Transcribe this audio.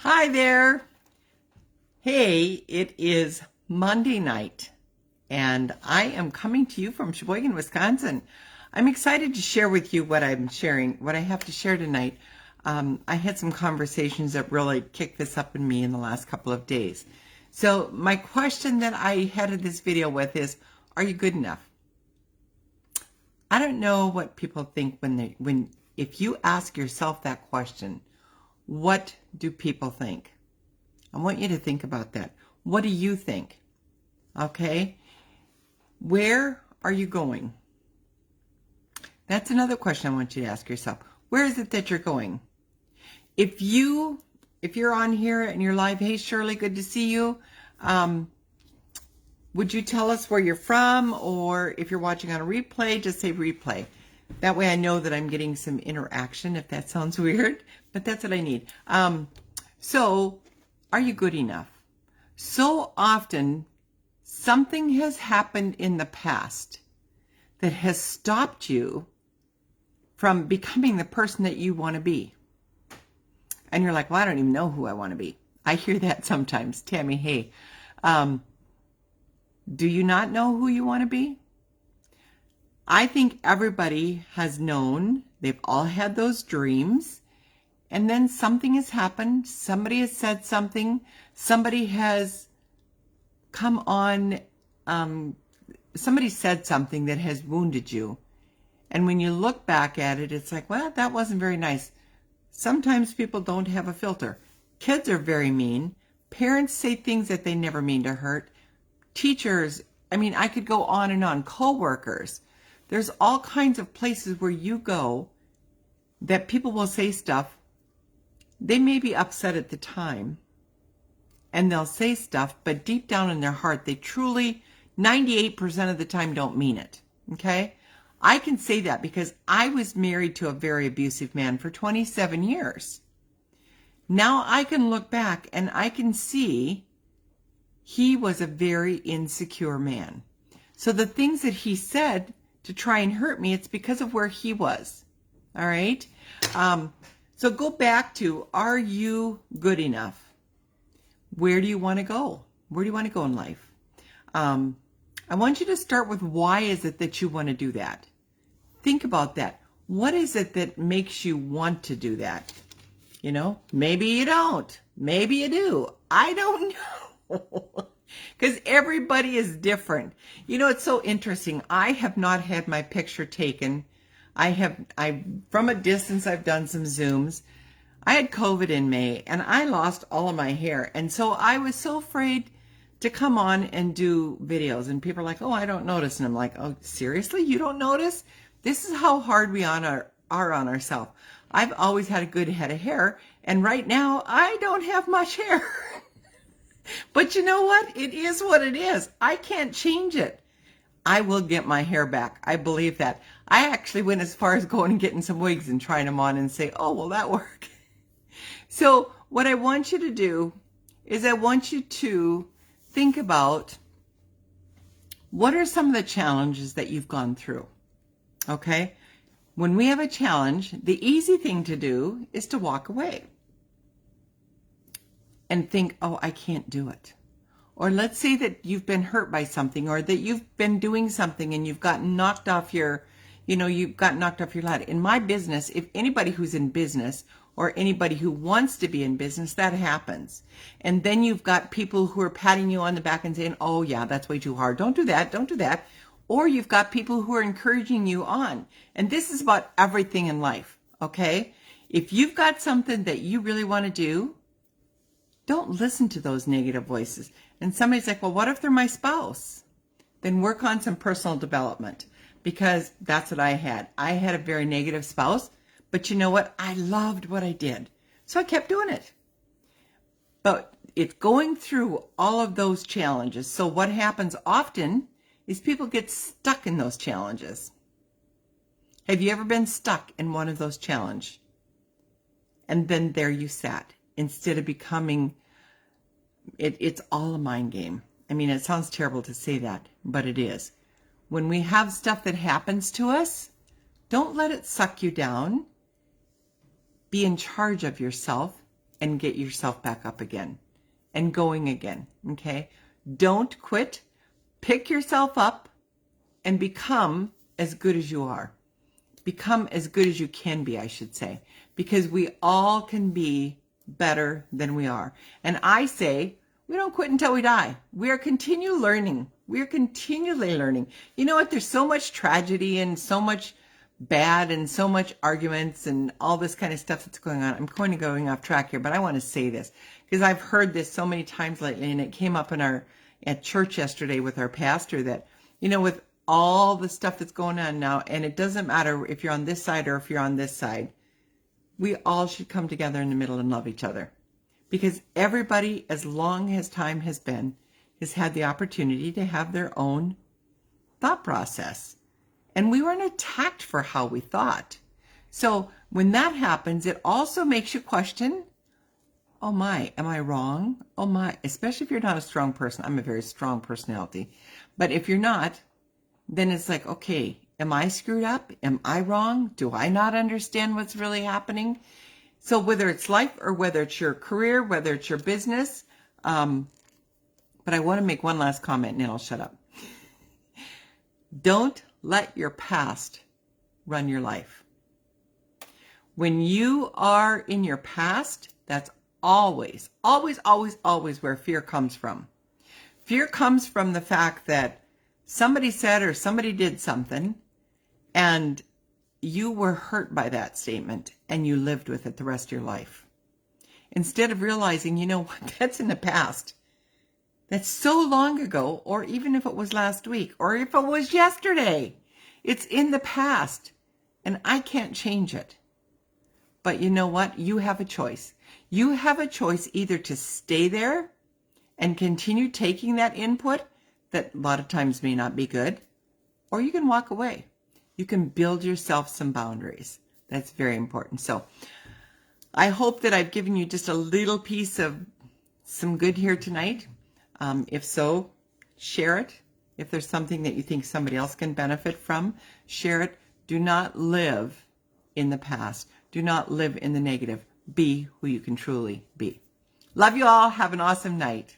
Hi there. Hey, it is Monday night, and I am coming to you from Sheboygan, Wisconsin. I'm excited to share with you what I have to share tonight. I had some conversations that really kicked this up in me in the last couple of days. So my question that I headed this video with is, are you good enough? I don't know what people think if you ask yourself that question, what do people think? I want you to think about that. What do you think? Okay? Where are you going? That's another question I want you to ask yourself. Where is it that you're going? If you're on here and you're live, hey Shirley, good to see you. Would you tell us where you're from? Or if you're watching on a replay, just say replay. That way I know that I'm getting some interaction, if that sounds weird, but that's what I need. So are you good enough? So often, something has happened in the past that has stopped you from becoming the person that you want to be. And you're like, well, I don't even know who I want to be. I hear that sometimes. Tammy, hey, do you not know who you want to be? I think everybody has known, they've all had those dreams, and then something has happened. Somebody has said something. Somebody has come on. Somebody said something that has wounded you. And when you look back at it, it's like, well, that wasn't very nice. Sometimes people don't have a filter. Kids are very mean. Parents say things that they never mean to hurt. Teachers, I could go on and on. Co-workers. There's all kinds of places where you go that people will say stuff. They may be upset at the time, and they'll say stuff, but deep down in their heart, they truly, 98% of the time, don't mean it, okay? I can say that because I was married to a very abusive man for 27 years. Now I can look back and I can see he was a very insecure man. So the things that he said to try and hurt me, it's because of where he was, all right? So go back to, are you good enough? Where do you want to go? Where do you want to go in life? I want you to start with, why is it that you want to do that? Think about that. What is it that makes you want to do that? Maybe you don't. Maybe you do. I don't know. Because everybody is different. It's so interesting. I have not had my picture taken. From a distance, I've done some Zooms. I had COVID in May and I lost all of my hair. And so I was so afraid to come on and do videos. And people are like, oh, I don't notice. And I'm like, oh, seriously? You don't notice? This is how hard we are on ourselves. I've always had a good head of hair. And right now, I don't have much hair. But you know what? It is what it is. I can't change it. I will get my hair back. I believe that. I actually went as far as going and getting some wigs and trying them on and say, oh, will that work? So what I want you to do is I want you to think about, what are some of the challenges that you've gone through? Okay? When we have a challenge, the easy thing to do is to walk away and think, oh, I can't do it. Or let's say that you've been hurt by something, or that you've been doing something and you've gotten knocked off your ladder. In my business, if anybody who's in business or anybody who wants to be in business, that happens. And then you've got people who are patting you on the back and saying, oh yeah, that's way too hard. Don't do that. Don't do that. Or you've got people who are encouraging you on. And this is about everything in life, okay? If you've got something that you really want to do, don't listen to those negative voices. And somebody's like, well, what if they're my spouse? Then work on some personal development, because that's what I had. I had a very negative spouse, but you know what? I loved what I did. So I kept doing it. But it's going through all of those challenges. So what happens often is people get stuck in those challenges. Have you ever been stuck in one of those challenges? And then there you sat, instead of becoming, it's all a mind game. It sounds terrible to say that, but it is. When we have stuff that happens to us, don't let it suck you down. Be in charge of yourself and get yourself back up again and going again, okay? Don't quit. Pick yourself up and become as good as you are. Become as good as you can be, I should say, because we all can be better than we are. And I say, we don't quit until we die. We are continually learning. We are continually learning. You know what? There's so much tragedy and so much bad and so much arguments and all this kind of stuff that's going on. I'm going off track here, but I want to say this because I've heard this so many times lately, and it came up at church yesterday with our pastor that, you know, with all the stuff that's going on now, and it doesn't matter if you're on this side or if you're on this side, we all should come together in the middle and love each other. Because everybody, as long as time has been, has had the opportunity to have their own thought process. And we weren't attacked for how we thought. So when that happens, it also makes you question, oh my, am I wrong? Oh my, especially if you're not a strong person. I'm a very strong personality. But if you're not, then it's like, okay, am I screwed up? Am I wrong? Do I not understand what's really happening? So whether it's life or whether it's your career, whether it's your business, but I want to make one last comment and then I'll shut up. Don't let your past run your life. When you are in your past, that's always, always, always, always where fear comes from. Fear comes from the fact that somebody said or somebody did something and you were hurt by that statement and you lived with it the rest of your life. Instead of realizing, you know what, that's in the past. That's so long ago, or even if it was last week, or if it was yesterday, it's in the past and I can't change it. But you know what? You have a choice. You have a choice either to stay there and continue taking that input that a lot of times may not be good, or you can walk away. You can build yourself some boundaries. That's very important. So I hope that I've given you just a little piece of some good here tonight. If so, share it. If there's something that you think somebody else can benefit from, share it. Do not live in the past. Do not live in the negative. Be who you can truly be. Love you all. Have an awesome night.